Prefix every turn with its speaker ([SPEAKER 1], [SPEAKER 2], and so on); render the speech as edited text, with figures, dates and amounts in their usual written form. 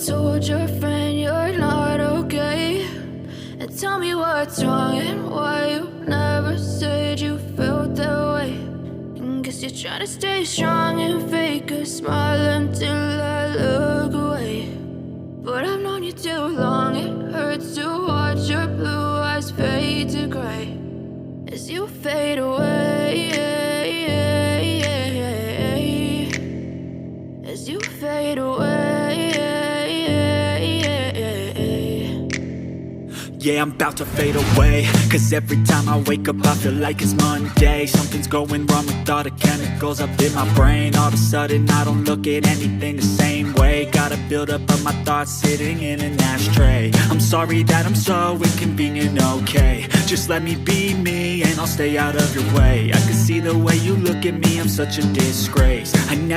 [SPEAKER 1] told your friend you're not okay? And tell me what's wrong and why you never said you felt that way. And guess you're trying to stay strong and fake a smile until I look away. But I've known you too long, it hurts to watch your blue eyes fade to gray as you fade away, as you fade away.
[SPEAKER 2] Yeah, I'm about to fade away, 'cause every time I wake up I feel like it's Monday. Something's going wrong with all the chemicals up in my brain. All of a sudden I don't look at anything the same way. Gotta build up of my thoughts sitting in an ashtray. I'm sorry that I'm so inconvenient, okay? Just let me be me and I'll stay out of your way. I can see the way you look at me, I'm such a disgrace. I never